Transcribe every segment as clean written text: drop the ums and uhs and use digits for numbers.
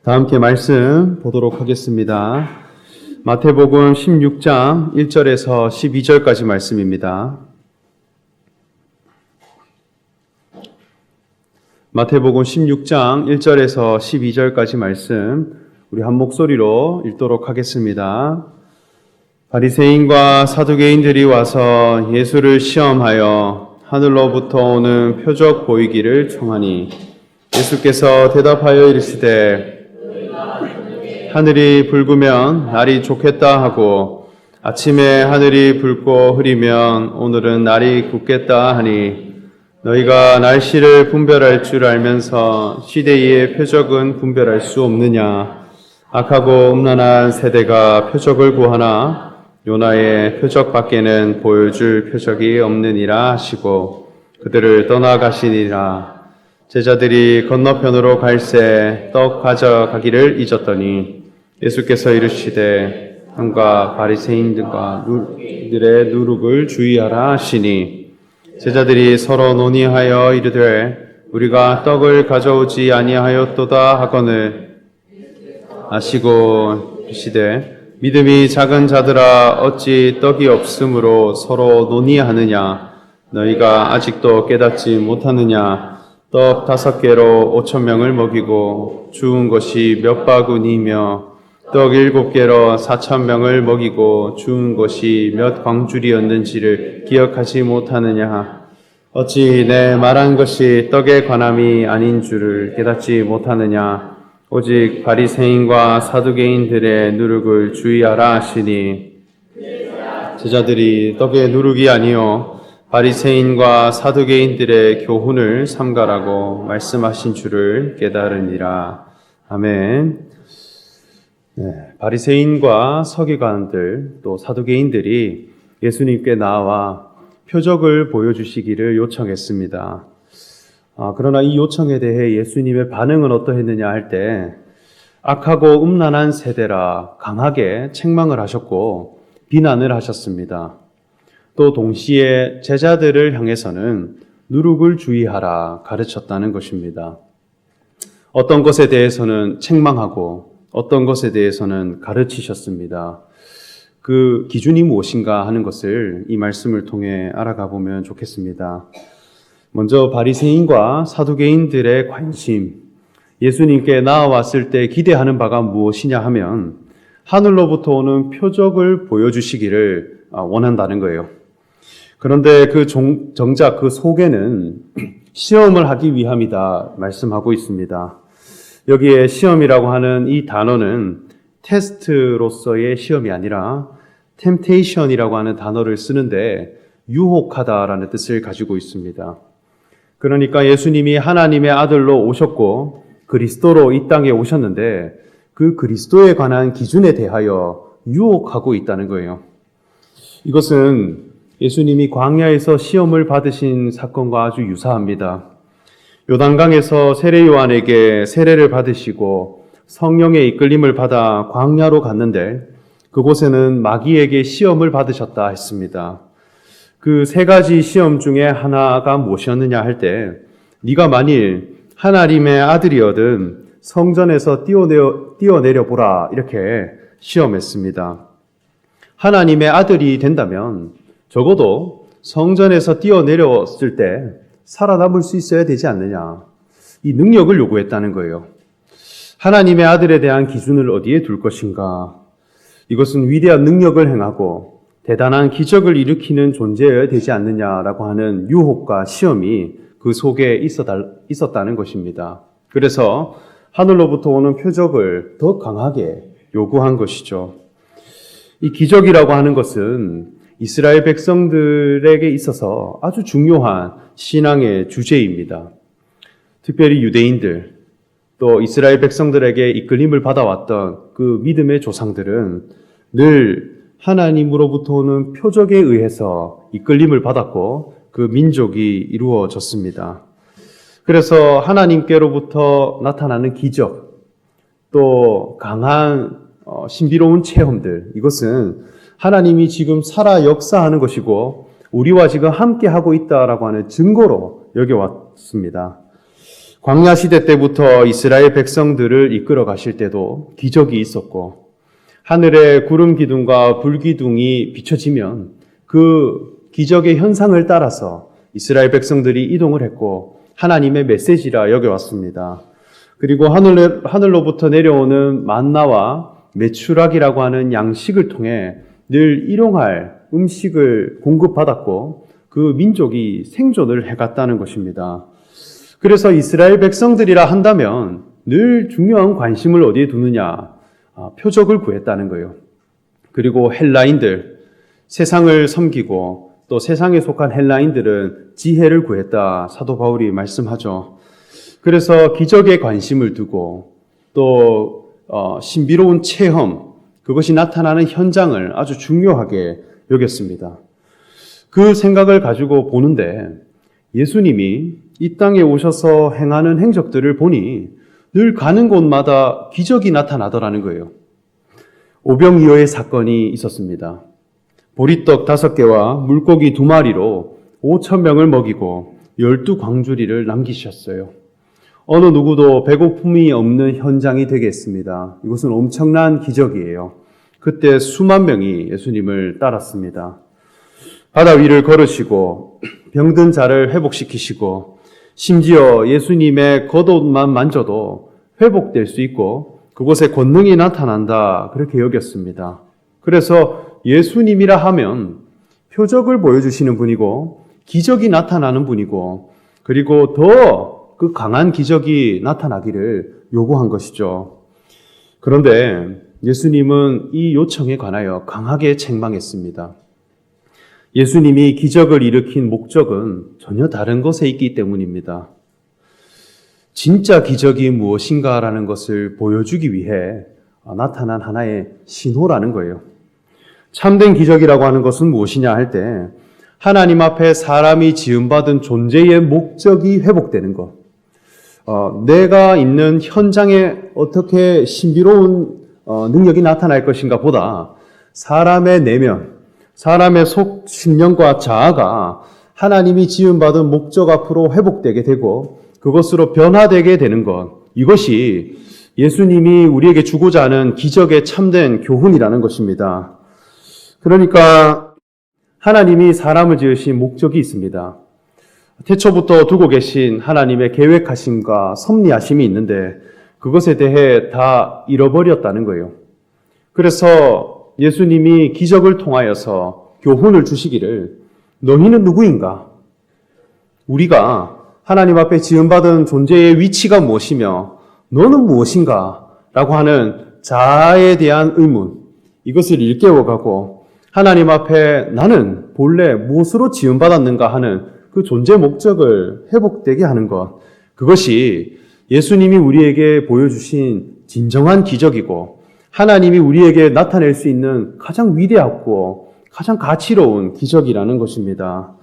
다 함께 말씀 보도록 하겠습니다. 마태복음 16장 1절에서 12절까지 말씀입니다. 마태복음 16장 1절에서 12절까지 말씀 우리 한 목소리로 읽도록 하겠습니다. 바리새인과 사두개인들이 와서 예수를 시험하여 하늘로부터 오는 표적 보이기를 청하니 예수께서 대답하여 이르시되 하늘이 붉으면 날이 좋겠다 하고 아침에 하늘이 붉고 흐리면 오늘은 날이 굳겠다 하니 너희가 날씨를 분별할 줄 알면서 시대의 표적은 분별할 수 없느냐. 악하고 음란한 세대가 표적을 구하나 요나의 표적 밖에는 보여줄 표적이 없느니라 하시고 그들을 떠나가시니라. 제자들이 건너편으로 갈새 떡 가져가기를 잊었더니 예수께서 이르시되 형과 바리새인들과 들의 누룩을 주의하라 하시니 제자들이 서로 논의하여 이르되 우리가 떡을 가져오지 아니하였도다 하거늘 아시고 이르시되 믿음이 작은 자들아 어찌 떡이 없으므로 서로 논의하느냐 너희가 아직도 깨닫지 못하느냐 떡 5개로 5,000명을 먹이고 주운 것이 몇 바구니며 떡 7개로 4,000명을 먹이고 주운 것이 몇 광줄이었는지를 기억하지 못하느냐. 어찌 내 말한 것이 떡에 관함이 아닌 줄을 깨닫지 못하느냐. 오직 바리새인과 사두개인들의 누룩을 주의하라 하시니 제자들이 떡의 누룩이 아니요 바리새인과 사두개인들의 교훈을 삼가라고 말씀하신 줄을 깨달으니라. 아멘. 바리새인과 서기관들 또 사두개인들이 예수님께 나와 표적을 보여주시기를 요청했습니다. 그러나 이 요청에 대해 예수님의 반응은 어떠했느냐 할 때 악하고 음란한 세대라 강하게 책망을 하셨고 비난을 하셨습니다. 또 동시에 제자들을 향해서는 누룩을 주의하라 가르쳤다는 것입니다. 어떤 것에 대해서는 책망하고 어떤 것에 대해서는 가르치셨습니다. 그 기준이 무엇인가 하는 것을 이 말씀을 통해 알아가 보면 좋겠습니다. 먼저 바리새인과 사두개인들의 관심, 예수님께 나아왔을 때 기대하는 바가 무엇이냐 하면 하늘로부터 오는 표적을 보여주시기를 원한다는 거예요. 그런데 정작 그 속에는 시험을 하기 위함이다 말씀하고 있습니다. 여기에 시험이라고 하는 이 단어는 테스트로서의 시험이 아니라 템테이션이라고 하는 단어를 쓰는데 유혹하다라는 뜻을 가지고 있습니다. 그러니까 예수님이 하나님의 아들로 오셨고 그리스도로 이 땅에 오셨는데 그 그리스도에 관한 기준에 대하여 유혹하고 있다는 거예요. 이것은 예수님이 광야에서 시험을 받으신 사건과 아주 유사합니다. 요단강에서 세례 요한에게 세례를 받으시고 성령의 이끌림을 받아 광야로 갔는데 그곳에는 마귀에게 시험을 받으셨다 했습니다. 그 3가지 시험 중에 하나가 무엇이었느냐 할 때 네가 만일 하나님의 아들이거든 성전에서 뛰어내려 보라 이렇게 시험했습니다. 하나님의 아들이 된다면 적어도 성전에서 뛰어내렸을 때 살아남을 수 있어야 되지 않느냐. 이 능력을 요구했다는 거예요. 하나님의 아들에 대한 기준을 어디에 둘 것인가. 이것은 위대한 능력을 행하고 대단한 기적을 일으키는 존재여야 되지 않느냐라고 하는 유혹과 시험이 그 속에 있었다는 것입니다. 그래서 하늘로부터 오는 표적을 더 강하게 요구한 것이죠. 이 기적이라고 하는 것은 이스라엘 백성들에게 있어서 아주 중요한 신앙의 주제입니다. 특별히 유대인들, 또 이스라엘 백성들에게 이끌림을 받아왔던 그 믿음의 조상들은 늘 하나님으로부터 오는 표적에 의해서 이끌림을 받았고 그 민족이 이루어졌습니다. 그래서 하나님께로부터 나타나는 기적, 또 강한 신비로운 체험들, 이것은 하나님이 지금 살아 역사하는 것이고 우리와 지금 함께 하고 있다라고 하는 증거로 여겨왔습니다. 광야 시대 때부터 이스라엘 백성들을 이끌어 가실 때도 기적이 있었고, 하늘에 구름 기둥과 불 기둥이 비춰지면 그 기적의 현상을 따라서 이스라엘 백성들이 이동을 했고 하나님의 메시지라 여겨왔습니다. 그리고 하늘로부터 내려오는 만나와 메추락이라고 하는 양식을 통해 늘 일용할 음식을 공급받았고 그 민족이 생존을 해갔다는 것입니다. 그래서 이스라엘 백성들이라 한다면 늘 중요한 관심을 어디에 두느냐? 표적을 구했다는 거예요. 그리고 헬라인들, 세상을 섬기고 또 세상에 속한 헬라인들은 지혜를 구했다. 사도 바울이 말씀하죠. 그래서 기적에 관심을 두고 또 신비로운 체험, 그것이 나타나는 현장을 아주 중요하게 여겼습니다. 그 생각을 가지고 보는데 예수님이 이 땅에 오셔서 행하는 행적들을 보니 늘 가는 곳마다 기적이 나타나더라는 거예요. 오병이어의 사건이 있었습니다. 보리떡 5개와 물고기 2마리로 5,000명을 먹이고 12광주리를 남기셨어요. 어느 누구도 배고픔이 없는 현장이 되겠습니다. 이것은 엄청난 기적이에요. 그때 수만 명이 예수님을 따랐습니다. 바다 위를 걸으시고 병든 자를 회복시키시고 심지어 예수님의 겉옷만 만져도 회복될 수 있고 그곳에 권능이 나타난다 그렇게 여겼습니다. 그래서 예수님이라 하면 표적을 보여주시는 분이고 기적이 나타나는 분이고 그리고 더 그 강한 기적이 나타나기를 요구한 것이죠. 그런데 예수님은 이 요청에 관하여 강하게 책망했습니다. 예수님이 기적을 일으킨 목적은 전혀 다른 것에 있기 때문입니다. 진짜 기적이 무엇인가라는 것을 보여주기 위해 나타난 하나의 신호라는 거예요. 참된 기적이라고 하는 것은 무엇이냐 할 때 하나님 앞에 사람이 지음받은 존재의 목적이 회복되는 것. 내가 있는 현장에 어떻게 신비로운 능력이 나타날 것인가 보다 사람의 내면, 사람의 속, 심령과 자아가 하나님이 지음받은 목적 앞으로 회복되게 되고 그것으로 변화되게 되는 것. 이것이 예수님이 우리에게 주고자 하는 기적의 참된 교훈이라는 것입니다. 그러니까 하나님이 사람을 지으신 목적이 있습니다. 태초부터 두고 계신 하나님의 계획하심과 섭리하심이 있는데 그것에 대해 다 잃어버렸다는 거예요. 그래서 예수님이 기적을 통하여서 교훈을 주시기를 너희는 누구인가? 우리가 하나님 앞에 지음받은 존재의 위치가 무엇이며 너는 무엇인가? 라고 하는 자아에 대한 의문, 이것을 일깨워가고 하나님 앞에 나는 본래 무엇으로 지음받았는가 하는 그 존재 목적을 회복되게 하는 것, 그것이 예수님이 우리에게 보여주신 진정한 기적이고 하나님이 우리에게 나타낼 수 있는 가장 위대하고 가장 가치로운 기적이라는 것입니다.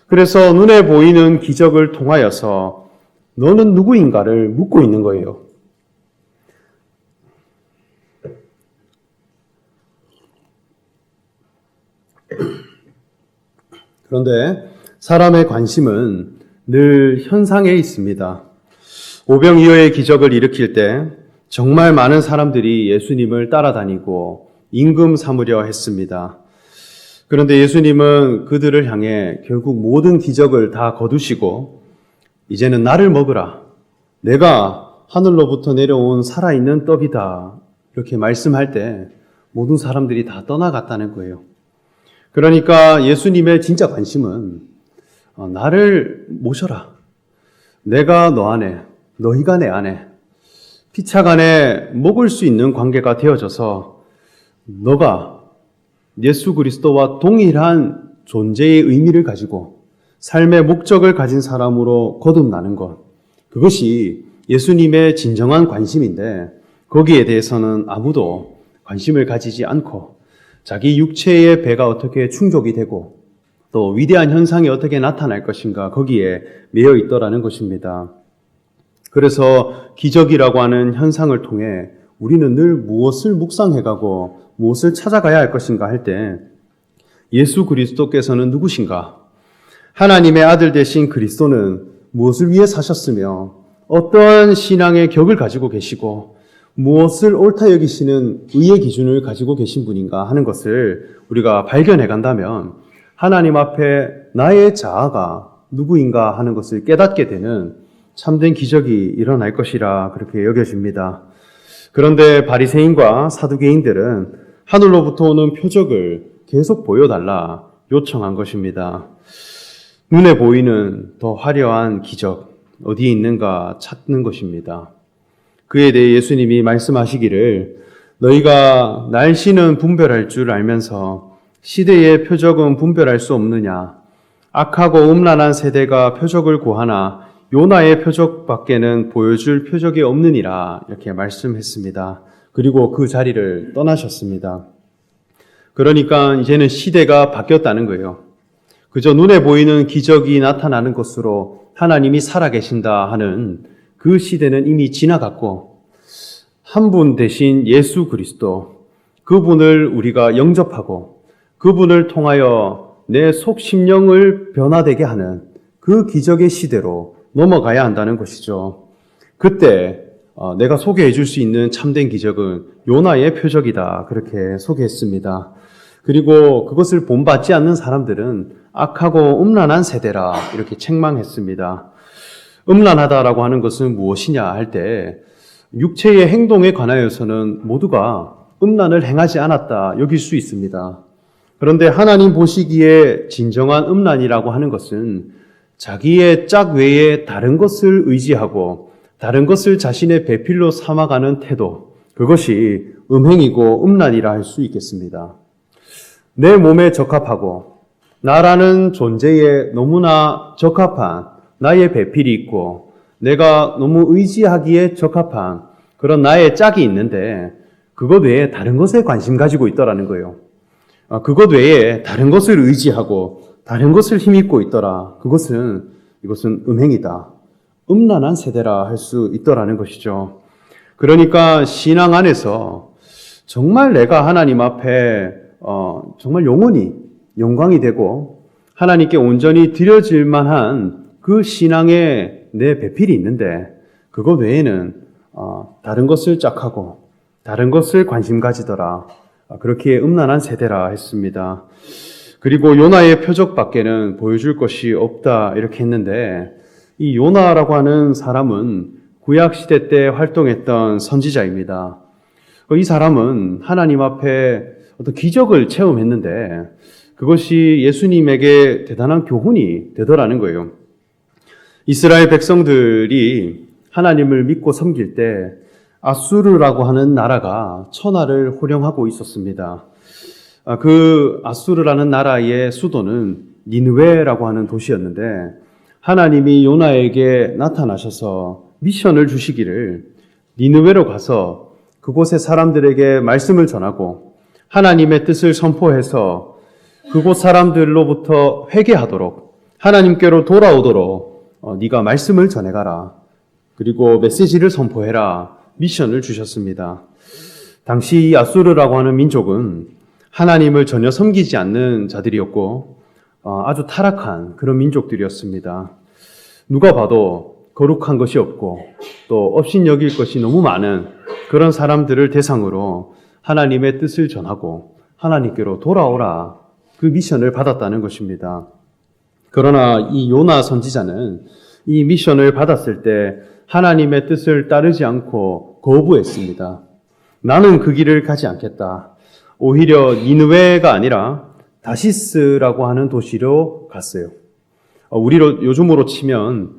그래서 눈에 보이는 기적을 통하여서 너는 누구인가를 묻고 있는 거예요. 그런데 사람의 관심은 늘 현상에 있습니다. 오병이어의 기적을 일으킬 때 정말 많은 사람들이 예수님을 따라다니고 임금 삼으려 했습니다. 그런데 예수님은 그들을 향해 결국 모든 기적을 다 거두시고 이제는 나를 먹으라. 내가 하늘로부터 내려온 살아있는 떡이다. 이렇게 말씀할 때 모든 사람들이 다 떠나갔다는 거예요. 그러니까 예수님의 진짜 관심은 나를 모셔라. 내가 너 안에, 너희가 내 안에 피차간에 먹을 수 있는 관계가 되어져서 너가 예수 그리스도와 동일한 존재의 의미를 가지고 삶의 목적을 가진 사람으로 거듭나는 것. 그것이 예수님의 진정한 관심인데 거기에 대해서는 아무도 관심을 가지지 않고 자기 육체의 배가 어떻게 충족이 되고 또 위대한 현상이 어떻게 나타날 것인가 거기에 매여 있더라는 것입니다. 그래서 기적이라고 하는 현상을 통해 우리는 늘 무엇을 묵상해가고 무엇을 찾아가야 할 것인가 할 때 예수 그리스도께서는 누구신가? 하나님의 아들 되신 그리스도는 무엇을 위해 사셨으며 어떠한 신앙의 격을 가지고 계시고 무엇을 옳다 여기시는 의의 기준을 가지고 계신 분인가 하는 것을 우리가 발견해 간다면 하나님 앞에 나의 자아가 누구인가 하는 것을 깨닫게 되는 참된 기적이 일어날 것이라 그렇게 여겨집니다. 그런데 바리새인과 사두개인들은 하늘로부터 오는 표적을 계속 보여달라 요청한 것입니다. 눈에 보이는 더 화려한 기적 어디에 있는가 찾는 것입니다. 그에 대해 예수님이 말씀하시기를 너희가 날씨는 분별할 줄 알면서 시대의 표적은 분별할 수 없느냐. 악하고 음란한 세대가 표적을 구하나 요나의 표적밖에는 보여줄 표적이 없느니라 이렇게 말씀했습니다. 그리고 그 자리를 떠나셨습니다. 그러니까 이제는 시대가 바뀌었다는 거예요. 그저 눈에 보이는 기적이 나타나는 것으로 하나님이 살아계신다 하는 그 시대는 이미 지나갔고 한 분 대신 예수 그리스도 그분을 우리가 영접하고 그분을 통하여 내 속 심령을 변화되게 하는 그 기적의 시대로 넘어가야 한다는 것이죠. 그때 내가 소개해 줄 수 있는 참된 기적은 요나의 표적이다 그렇게 소개했습니다. 그리고 그것을 본받지 않는 사람들은 악하고 음란한 세대라 이렇게 책망했습니다. 음란하다라고 하는 것은 무엇이냐 할 때 육체의 행동에 관하여서는 모두가 음란을 행하지 않았다 여길 수 있습니다. 그런데 하나님 보시기에 진정한 음란이라고 하는 것은 자기의 짝 외에 다른 것을 의지하고 다른 것을 자신의 배필로 삼아가는 태도, 그것이 음행이고 음란이라 할 수 있겠습니다. 내 몸에 적합하고 나라는 존재에 너무나 적합한 나의 배필이 있고 내가 너무 의지하기에 적합한 그런 나의 짝이 있는데 그것 외에 다른 것에 관심 가지고 있더라는 거예요. 그것 외에 다른 것을 의지하고 다른 것을 힘입고 있더라. 이것은 음행이다. 음란한 세대라 할 수 있더라는 것이죠. 그러니까 신앙 안에서 정말 내가 하나님 앞에 정말 영원히 영광이 되고 하나님께 온전히 드려질 만한 그 신앙에 내 배필이 있는데 그것 외에는 다른 것을 짝하고 다른 것을 관심 가지더라. 그렇게 음란한 세대라 했습니다. 그리고 요나의 표적밖에는 보여줄 것이 없다 이렇게 했는데 이 요나라고 하는 사람은 구약시대 때 활동했던 선지자입니다. 이 사람은 하나님 앞에 어떤 기적을 체험했는데 그것이 예수님에게 대단한 교훈이 되더라는 거예요. 이스라엘 백성들이 하나님을 믿고 섬길 때 아수르라고 하는 나라가 천하를 호령하고 있었습니다. 그 아수르라는 나라의 수도는 니느웨라고 하는 도시였는데 하나님이 요나에게 나타나셔서 미션을 주시기를 니느웨로 가서 그곳의 사람들에게 말씀을 전하고 하나님의 뜻을 선포해서 그곳 사람들로부터 회개하도록 하나님께로 돌아오도록 네가 말씀을 전해가라. 그리고 메시지를 선포해라. 미션을 주셨습니다. 당시 이 아수르라고 하는 민족은 하나님을 전혀 섬기지 않는 자들이었고 아주 타락한 그런 민족들이었습니다. 누가 봐도 거룩한 것이 없고 또 업신여길 것이 너무 많은 그런 사람들을 대상으로 하나님의 뜻을 전하고 하나님께로 돌아오라 그 미션을 받았다는 것입니다. 그러나 이 요나 선지자는 이 미션을 받았을 때 하나님의 뜻을 따르지 않고 거부했습니다. 나는 그 길을 가지 않겠다. 오히려 니느웨가 아니라 다시스라고 하는 도시로 갔어요. 우리로 요즘으로 치면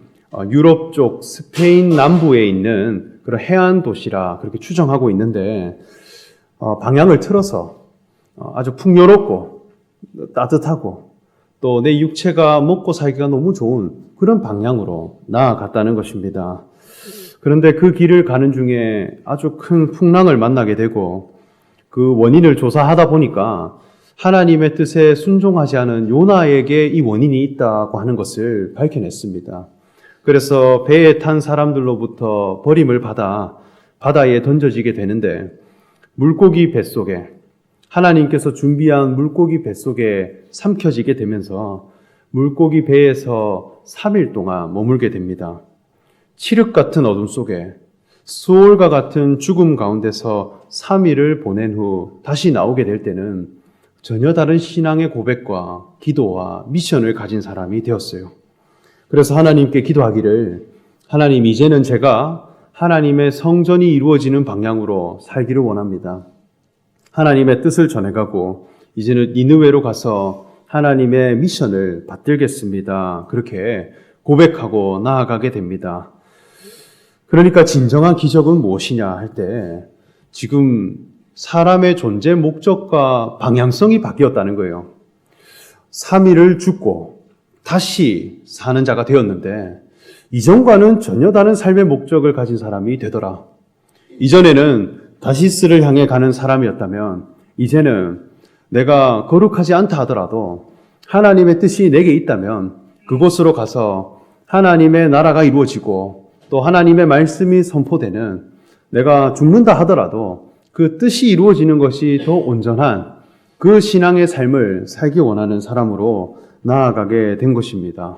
유럽 쪽 스페인 남부에 있는 그런 해안 도시라 그렇게 추정하고 있는데 방향을 틀어서 아주 풍요롭고 따뜻하고 또 내 육체가 먹고 살기가 너무 좋은 그런 방향으로 나아갔다는 것입니다. 그런데 그 길을 가는 중에 아주 큰 풍랑을 만나게 되고 그 원인을 조사하다 보니까 하나님의 뜻에 순종하지 않은 요나에게 이 원인이 있다고 하는 것을 밝혀냈습니다. 그래서 배에 탄 사람들로부터 버림을 받아 바다에 던져지게 되는데 물고기 뱃속에 하나님께서 준비한 물고기 뱃속에 삼켜지게 되면서 물고기 배에서 3일 동안 머물게 됩니다. 칠흑 같은 어둠 속에 수월과 같은 죽음 가운데서 3일을 보낸 후 다시 나오게 될 때는 전혀 다른 신앙의 고백과 기도와 미션을 가진 사람이 되었어요. 그래서 하나님께 기도하기를, 하나님, 이제는 제가 하나님의 성전이 이루어지는 방향으로 살기를 원합니다. 하나님의 뜻을 전해가고 이제는 니느웨로 가서 하나님의 미션을 받들겠습니다. 그렇게 고백하고 나아가게 됩니다. 그러니까 진정한 기적은 무엇이냐 할 때 지금 사람의 존재 목적과 방향성이 바뀌었다는 거예요. 3일을 죽고 다시 사는 자가 되었는데 이전과는 전혀 다른 삶의 목적을 가진 사람이 되더라. 이전에는 다시스를 향해 가는 사람이었다면 이제는 내가 거룩하지 않다 하더라도 하나님의 뜻이 내게 있다면 그곳으로 가서 하나님의 나라가 이루어지고 또 하나님의 말씀이 선포되는, 내가 죽는다 하더라도 그 뜻이 이루어지는 것이 더 온전한 그 신앙의 삶을 살기 원하는 사람으로 나아가게 된 것입니다.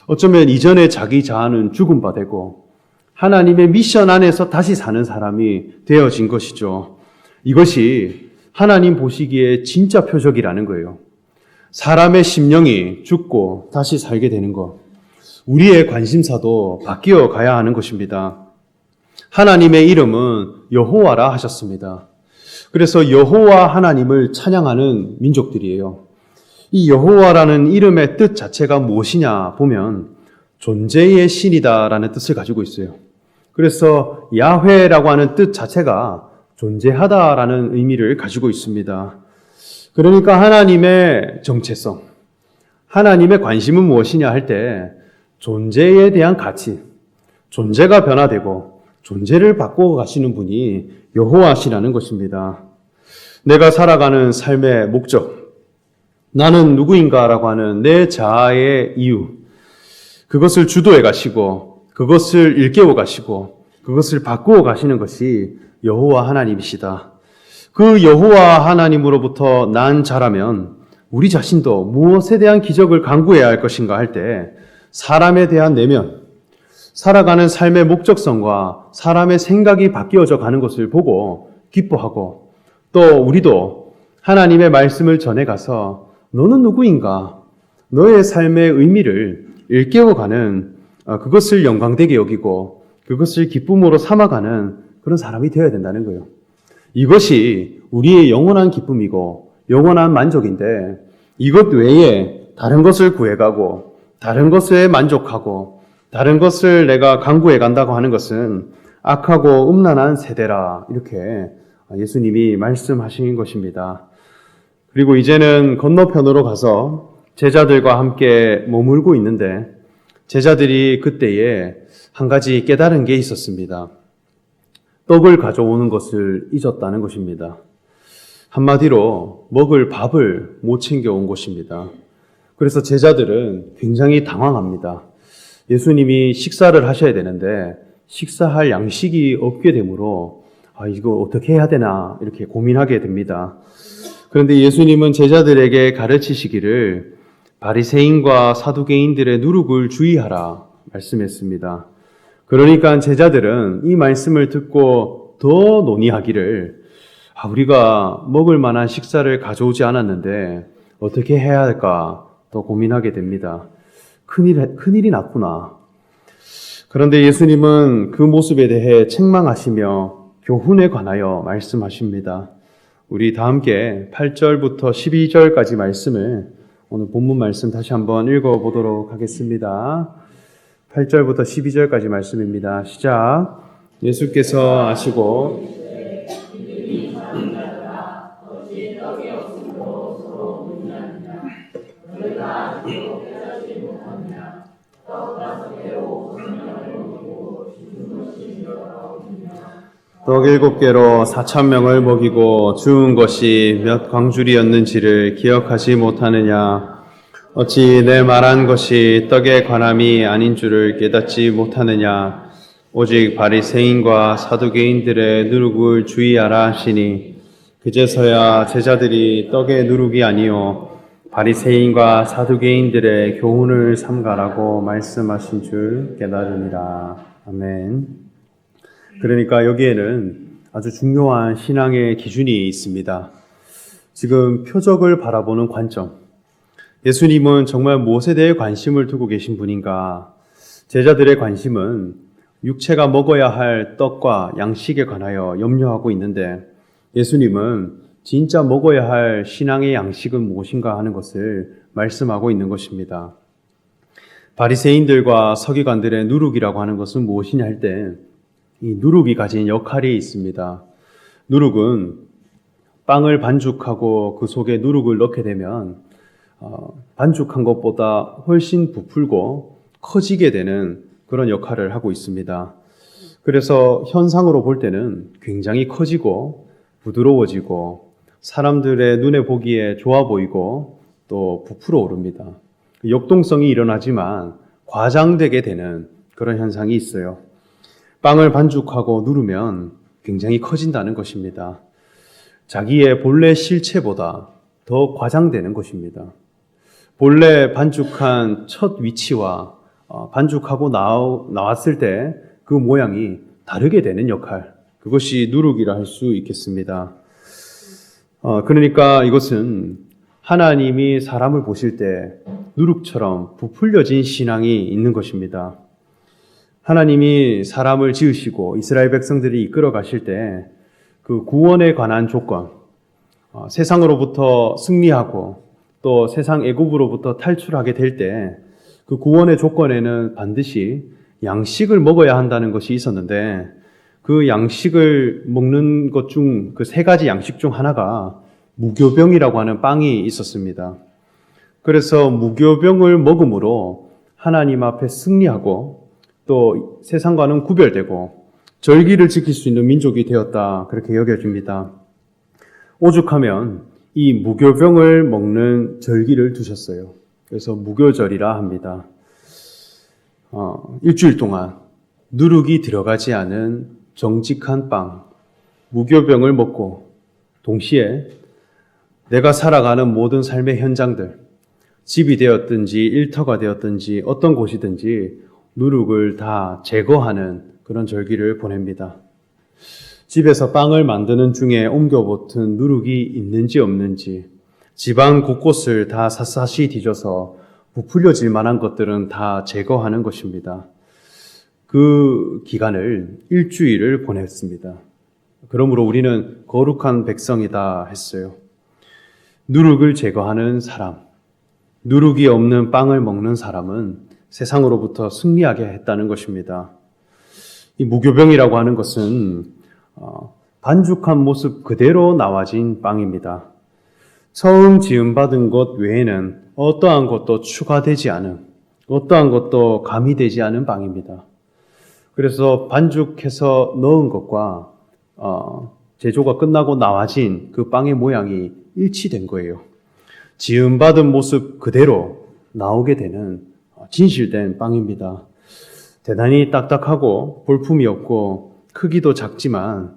어쩌면 이전에 자기 자아는 죽은 바 되고 하나님의 미션 안에서 다시 사는 사람이 되어진 것이죠. 이것이 하나님 보시기에 진짜 표적이라는 거예요. 사람의 심령이 죽고 다시 살게 되는 것. 우리의 관심사도 바뀌어 가야 하는 것입니다. 하나님의 이름은 여호와라 하셨습니다. 그래서 여호와 하나님을 찬양하는 민족들이에요. 이 여호와라는 이름의 뜻 자체가 무엇이냐 보면 존재의 신이다라는 뜻을 가지고 있어요. 그래서 야훼라고 하는 뜻 자체가 존재하다라는 의미를 가지고 있습니다. 그러니까 하나님의 정체성, 하나님의 관심은 무엇이냐 할 때 존재에 대한 가치, 존재가 변화되고 존재를 바꾸어 가시는 분이 여호와시라는 것입니다. 내가 살아가는 삶의 목적, 나는 누구인가라고 하는 내 자아의 이유, 그것을 주도해 가시고 그것을 일깨워 가시고 그것을 바꾸어 가시는 것이 여호와 하나님이시다. 그 여호와 하나님으로부터 난 자라면 우리 자신도 무엇에 대한 기적을 강구해야 할 것인가 할 때 사람에 대한 내면, 살아가는 삶의 목적성과 사람의 생각이 바뀌어져 가는 것을 보고 기뻐하고, 또 우리도 하나님의 말씀을 전해가서 너는 누구인가, 너의 삶의 의미를 일깨워가는, 그것을 영광되게 여기고 그것을 기쁨으로 삼아가는 그런 사람이 되어야 된다는 거예요. 이것이 우리의 영원한 기쁨이고 영원한 만족인데, 이것 외에 다른 것을 구해가고 다른 것에 만족하고 다른 것을 내가 강구해 간다고 하는 것은 악하고 음란한 세대라, 이렇게 예수님이 말씀하신 것입니다. 그리고 이제는 건너편으로 가서 제자들과 함께 머물고 있는데 제자들이 그때에 한 가지 깨달은 게 있었습니다. 떡을 가져오는 것을 잊었다는 것입니다. 한마디로 먹을 밥을 못 챙겨온 것입니다. 그래서 제자들은 굉장히 당황합니다. 예수님이 식사를 하셔야 되는데 식사할 양식이 없게 되므로 이거 어떻게 해야 되나 이렇게 고민하게 됩니다. 그런데 예수님은 제자들에게 가르치시기를 바리새인과 사두개인들의 누룩을 주의하라 말씀했습니다. 그러니까 제자들은 이 말씀을 듣고 더 논의하기를, 우리가 먹을 만한 식사를 가져오지 않았는데 어떻게 해야 할까 더 고민하게 됩니다. 큰일이 났구나. 그런데 예수님은 그 모습에 대해 책망하시며 교훈에 관하여 말씀하십니다. 우리 다 함께 8절부터 12절까지 말씀을 오늘 본문 말씀 다시 한번 읽어보도록 하겠습니다. 8절부터 12절까지 말씀입니다. 시작. 예수께서 아시고 떡 7개로 4,000명을 먹이고 주운 것이 몇 광줄이었는지를 기억하지 못하느냐? 어찌 내 말한 것이 떡에 관함이 아닌 줄을 깨닫지 못하느냐? 오직 바리새인과 사두개인들의 누룩을 주의하라 하시니 그제서야 제자들이 떡의 누룩이 아니요 바리새인과 사두개인들의 교훈을 삼가라고 말씀하신 줄 깨달으니라. 아멘. 그러니까 여기에는 아주 중요한 신앙의 기준이 있습니다. 지금 표적을 바라보는 관점. 예수님은 정말 무엇에 대해 관심을 두고 계신 분인가? 제자들의 관심은 육체가 먹어야 할 떡과 양식에 관하여 염려하고 있는데 예수님은 진짜 먹어야 할 신앙의 양식은 무엇인가 하는 것을 말씀하고 있는 것입니다. 바리새인들과 서기관들의 누룩이라고 하는 것은 무엇이냐 할 때 이 누룩이 가진 역할이 있습니다. 누룩은 빵을 반죽하고 그 속에 누룩을 넣게 되면 반죽한 것보다 훨씬 부풀고 커지게 되는 그런 역할을 하고 있습니다. 그래서 현상으로 볼 때는 굉장히 커지고 부드러워지고 사람들의 눈에 보기에 좋아 보이고 또 부풀어 오릅니다. 역동성이 일어나지만 과장되게 되는 그런 현상이 있어요. 빵을 반죽하고 누르면 굉장히 커진다는 것입니다. 자기의 본래 실체보다 더 과장되는 것입니다. 본래 반죽한 첫 위치와 반죽하고 나왔을 때 그 모양이 다르게 되는 역할, 그것이 누룩이라 할 수 있겠습니다. 그러니까 이것은 하나님이 사람을 보실 때 누룩처럼 부풀려진 신앙이 있는 것입니다. 하나님이 사람을 지으시고 이스라엘 백성들이 이끌어 가실 때 그 구원에 관한 조건, 세상으로부터 승리하고 또 세상 애굽으로부터 탈출하게 될 때 그 구원의 조건에는 반드시 양식을 먹어야 한다는 것이 있었는데 그 양식을 먹는 것 중 그 세 가지 양식 중 하나가 무교병이라고 하는 빵이 있었습니다. 그래서 무교병을 먹음으로 하나님 앞에 승리하고 또 세상과는 구별되고 절기를 지킬 수 있는 민족이 되었다, 그렇게 여겨집니다. 오죽하면 이 무교병을 먹는 절기를 두셨어요. 그래서 무교절이라 합니다. 일주일 동안 누룩이 들어가지 않은 정직한 빵, 무교병을 먹고 동시에 내가 살아가는 모든 삶의 현장들, 집이 되었든지 일터가 되었든지 어떤 곳이든지 누룩을 다 제거하는 그런 절기를 보냅니다. 집에서 빵을 만드는 중에 옮겨붙은 누룩이 있는지 없는지 집안 곳곳을 다 샅샅이 뒤져서 부풀려질 만한 것들은 다 제거하는 것입니다. 그 기간을 일주일을 보냈습니다. 그러므로 우리는 거룩한 백성이다 했어요. 누룩을 제거하는 사람, 누룩이 없는 빵을 먹는 사람은 세상으로부터 승리하게 했다는 것입니다. 이 무교병이라고 하는 것은 반죽한 모습 그대로 나와진 빵입니다. 처음 지음받은 것 외에는 어떠한 것도 추가되지 않은, 어떠한 것도 가미되지 않은 빵입니다. 그래서 반죽해서 넣은 것과 제조가 끝나고 나와진 그 빵의 모양이 일치된 거예요. 지음받은 모습 그대로 나오게 되는 진실된 빵입니다. 대단히 딱딱하고 볼품이 없고 크기도 작지만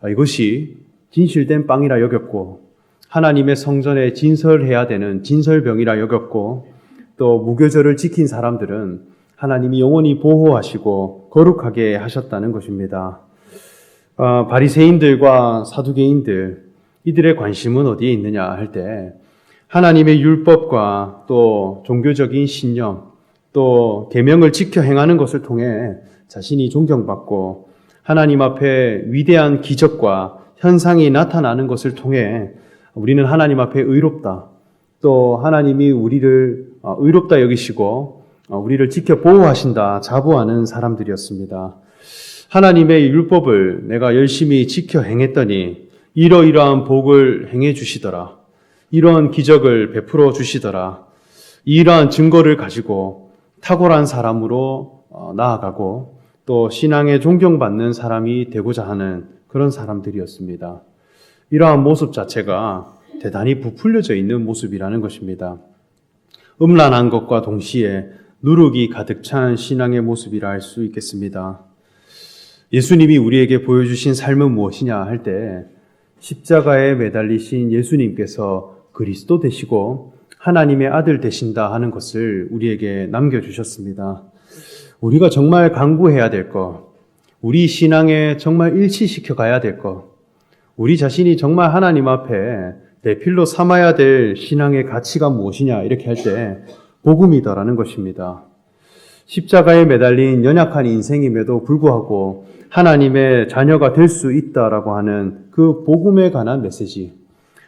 이것이 진실된 빵이라 여겼고 하나님의 성전에 진설해야 되는 진설병이라 여겼고 또 무교절을 지킨 사람들은 하나님이 영원히 보호하시고 거룩하게 하셨다는 것입니다. 바리새인들과 사두개인들, 이들의 관심은 어디에 있느냐 할 때 하나님의 율법과 또 종교적인 신념, 또 계명을 지켜 행하는 것을 통해 자신이 존경받고 하나님 앞에 위대한 기적과 현상이 나타나는 것을 통해 우리는 하나님 앞에 의롭다, 또 하나님이 우리를 의롭다 여기시고 우리를 지켜 보호하신다 자부하는 사람들이었습니다. 하나님의 율법을 내가 열심히 지켜 행했더니 이러이러한 복을 행해 주시더라, 이러한 기적을 베풀어 주시더라, 이러한 증거를 가지고 탁월한 사람으로 나아가고 또 신앙에 존경받는 사람이 되고자 하는 그런 사람들이었습니다. 이러한 모습 자체가 대단히 부풀려져 있는 모습이라는 것입니다. 음란한 것과 동시에 누룩이 가득 찬 신앙의 모습이라 할 수 있겠습니다. 예수님이 우리에게 보여주신 삶은 무엇이냐 할 때 십자가에 매달리신 예수님께서 그리스도 되시고 하나님의 아들 되신다 하는 것을 우리에게 남겨주셨습니다. 우리가 정말 강구해야 될 것, 우리 신앙에 정말 일치시켜 가야 될 것, 우리 자신이 정말 하나님 앞에 대필로 삼아야 될 신앙의 가치가 무엇이냐 이렇게 할 때 복음이다라는 것입니다. 십자가에 매달린 연약한 인생임에도 불구하고 하나님의 자녀가 될 수 있다라고 하는 그 복음에 관한 메시지,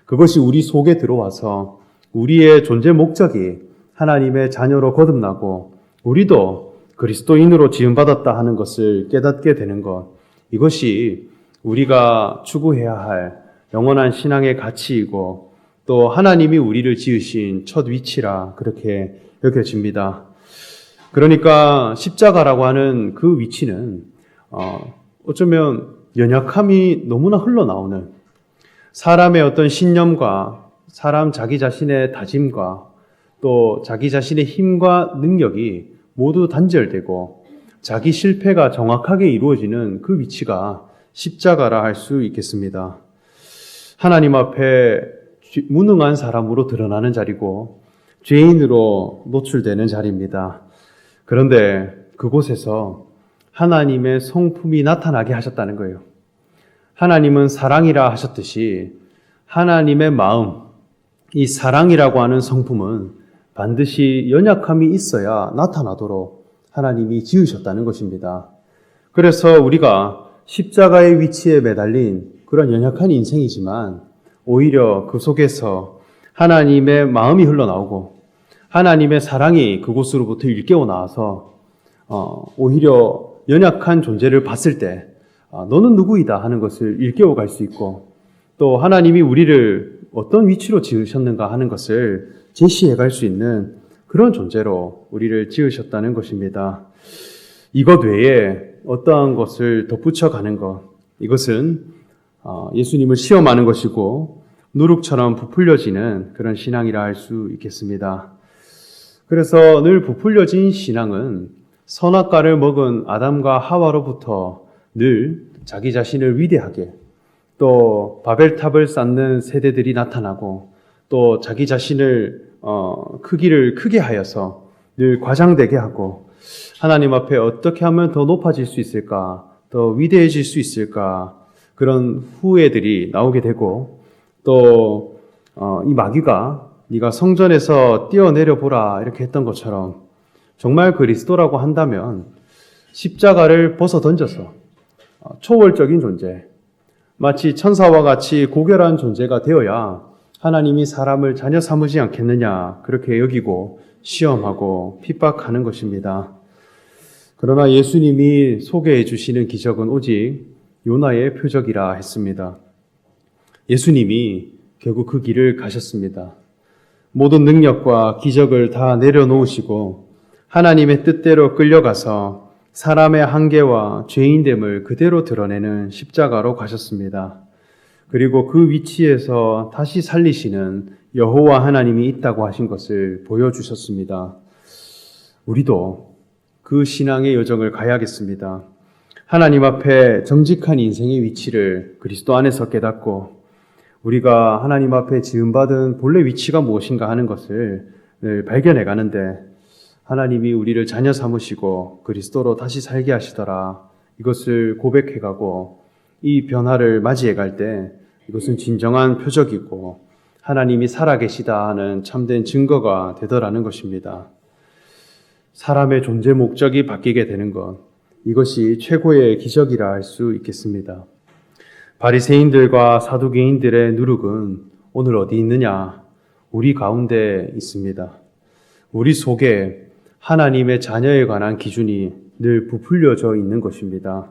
그것이 우리 속에 들어와서 우리의 존재 목적이 하나님의 자녀로 거듭나고 우리도 그리스도인으로 지음받았다 하는 것을 깨닫게 되는 것, 이것이 우리가 추구해야 할 영원한 신앙의 가치이고 또 하나님이 우리를 지으신 첫 위치라 그렇게 여겨집니다. 그러니까 십자가라고 하는 그 위치는 어쩌면 연약함이 너무나 흘러나오는, 사람의 어떤 신념과 사람 자기 자신의 다짐과 또 자기 자신의 힘과 능력이 모두 단절되고 자기 실패가 정확하게 이루어지는 그 위치가 십자가라 할 수 있겠습니다. 하나님 앞에 무능한 사람으로 드러나는 자리고 죄인으로 노출되는 자리입니다. 그런데 그곳에서 하나님의 성품이 나타나게 하셨다는 거예요. 하나님은 사랑이라 하셨듯이 하나님의 마음, 이 사랑이라고 하는 성품은 반드시 연약함이 있어야 나타나도록 하나님이 지으셨다는 것입니다. 그래서 우리가 십자가의 위치에 매달린 그런 연약한 인생이지만 오히려 그 속에서 하나님의 마음이 흘러나오고 하나님의 사랑이 그곳으로부터 일깨워 나와서 오히려 연약한 존재를 봤을 때 너는 누구이다 하는 것을 일깨워 갈 수 있고 또 하나님이 우리를 어떤 위치로 지으셨는가 하는 것을 제시해 갈 수 있는 그런 존재로 우리를 지으셨다는 것입니다. 이것 외에 어떠한 것을 덧붙여 가는 것, 이것은 예수님을 시험하는 것이고 누룩처럼 부풀려지는 그런 신앙이라 할 수 있겠습니다. 그래서 늘 부풀려진 신앙은 선악과를 먹은 아담과 하와로부터 늘 자기 자신을 위대하게, 또 바벨탑을 쌓는 세대들이 나타나고 또 자기 자신을 크기를 크게 하여서 늘 과장되게 하고 하나님 앞에 어떻게 하면 더 높아질 수 있을까, 더 위대해질 수 있을까, 그런 후회들이 나오게 되고 또 이 마귀가 네가 성전에서 뛰어내려 보라 이렇게 했던 것처럼 정말 그리스도라고 한다면 십자가를 벗어 던져서 초월적인 존재, 마치 천사와 같이 고결한 존재가 되어야 하나님이 사람을 자녀 삼으지 않겠느냐 그렇게 여기고 시험하고 핍박하는 것입니다. 그러나 예수님이 소개해 주시는 기적은 오직 요나의 표적이라 했습니다. 예수님이 결국 그 길을 가셨습니다. 모든 능력과 기적을 다 내려놓으시고 하나님의 뜻대로 끌려가서 사람의 한계와 죄인됨을 그대로 드러내는 십자가로 가셨습니다. 그리고 그 위치에서 다시 살리시는 여호와 하나님이 있다고 하신 것을 보여주셨습니다. 우리도 그 신앙의 여정을 가야겠습니다. 하나님 앞에 정직한 인생의 위치를 그리스도 안에서 깨닫고 우리가 하나님 앞에 지음받은 본래 위치가 무엇인가 하는 것을 늘 발견해 가는데 하나님이 우리를 자녀 삼으시고 그리스도로 다시 살게 하시더라, 이것을 고백해 가고 이 변화를 맞이해 갈 때 이것은 진정한 표적이고 하나님이 살아계시다 하는 참된 증거가 되더라는 것입니다. 사람의 존재 목적이 바뀌게 되는 것, 이것이 최고의 기적이라 할 수 있겠습니다. 바리새인들과 사두개인들의 누룩은 오늘 어디 있느냐? 우리 가운데 있습니다. 우리 속에 하나님의 자녀에 관한 기준이 늘 부풀려져 있는 것입니다.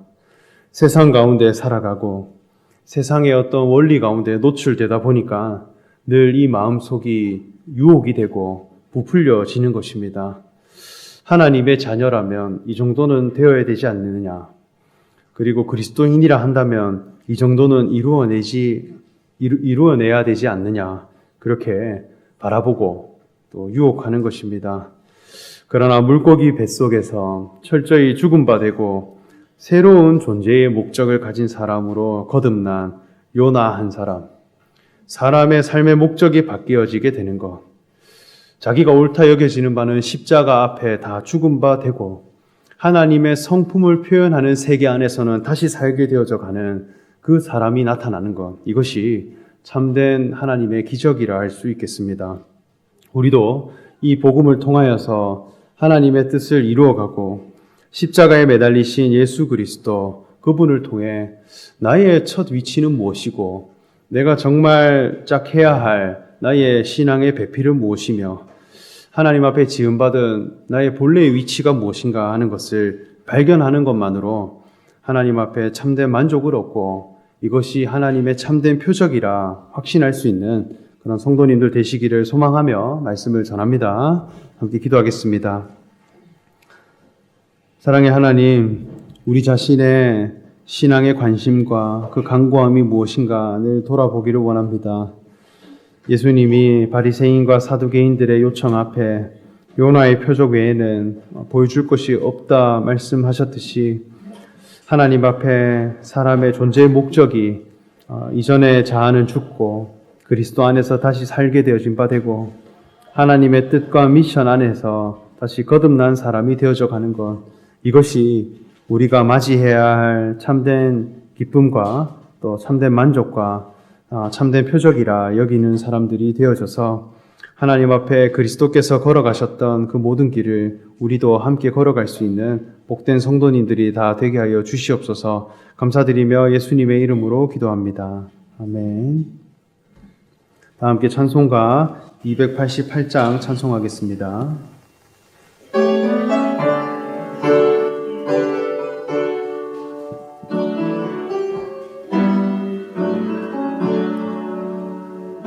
세상 가운데 살아가고 세상의 어떤 원리 가운데 노출되다 보니까 늘 이 마음속이 유혹이 되고 부풀려지는 것입니다. 하나님의 자녀라면 이 정도는 되어야 되지 않느냐, 그리고 그리스도인이라 한다면 이 정도는 이루어내야 되지 않느냐, 그렇게 바라보고 또 유혹하는 것입니다. 그러나 물고기 뱃속에서 철저히 죽은 바 되고 새로운 존재의 목적을 가진 사람으로 거듭난 요나 한 사람, 사람의 삶의 목적이 바뀌어지게 되는 것, 자기가 옳다 여겨지는 바는 십자가 앞에 다 죽은 바 되고 하나님의 성품을 표현하는 세계 안에서는 다시 살게 되어져 가는 그 사람이 나타나는 것, 이것이 참된 하나님의 기적이라 할 수 있겠습니다. 우리도 이 복음을 통하여서 하나님의 뜻을 이루어가고 십자가에 매달리신 예수 그리스도, 그분을 통해 나의 첫 위치는 무엇이고 내가 정말 짝 해야 할 나의 신앙의 배필은 무엇이며 하나님 앞에 지음받은 나의 본래의 위치가 무엇인가 하는 것을 발견하는 것만으로 하나님 앞에 참된 만족을 얻고 이것이 하나님의 참된 표적이라 확신할 수 있는 그런 성도님들 되시기를 소망하며 말씀을 전합니다. 함께 기도하겠습니다. 사랑의 하나님, 우리 자신의 신앙의 관심과 그 간구함이 무엇인가 늘 돌아보기를 원합니다. 예수님이 바리새인과 사두개인들의 요청 앞에 요나의 표적 외에는 보여줄 것이 없다 말씀하셨듯이 하나님 앞에 사람의 존재의 목적이 이전의 자아는 죽고 그리스도 안에서 다시 살게 되어진 바 되고 하나님의 뜻과 미션 안에서 다시 거듭난 사람이 되어져 가는 것, 이것이 우리가 맞이해야 할 참된 기쁨과 또 참된 만족과 참된 표적이라 여기는 사람들이 되어져서 하나님 앞에 그리스도께서 걸어가셨던 그 모든 길을 우리도 함께 걸어갈 수 있는 복된 성도님들이 다 되게 하여 주시옵소서. 감사드리며 예수님의 이름으로 기도합니다. 아멘. 다 함께 찬송가 288장 찬송하겠습니다.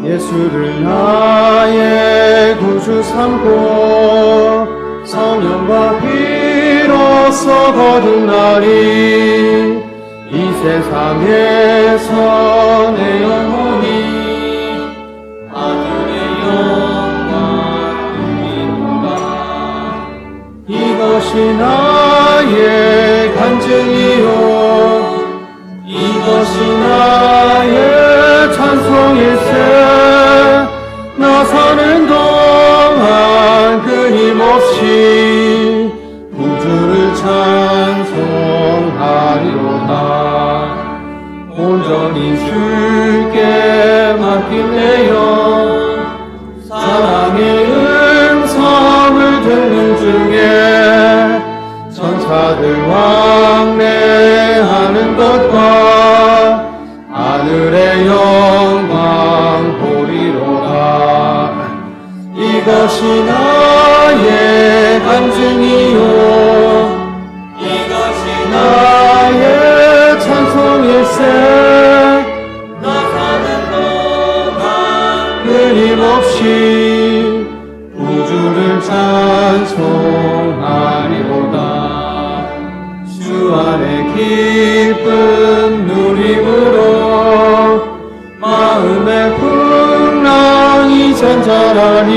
예수를 나의 구주 삼고 성령과 피로써 거듭 나리 이 세상에서 내 영혼이 아들의 영광 누리노라. 이것이 나의 간증이요 이것이 나의 찬송일세. 나 사는 동안 끊임없이 구주를 찬송하리로다. 온전히 주께 맡길래요. 사랑의 음성을 듣는 중에 천사들 왕래하는 것과 하늘의 영광 보리로다. 이것이 나의 간증이요 이것이 나의 찬송일세. 나 사는 동안 끊임없이 구주를 찬송하리로다. 주 안에 기쁨 누림으로 마음의 풍랑이 잔잔하니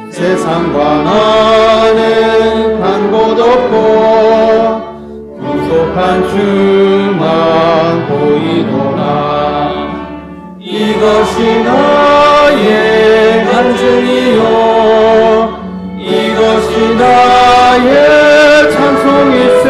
세상과 나는 간 곳 없고 구속한 주만 보이노라. 이것이 나의 간증이요 이것이 나의 찬송일세.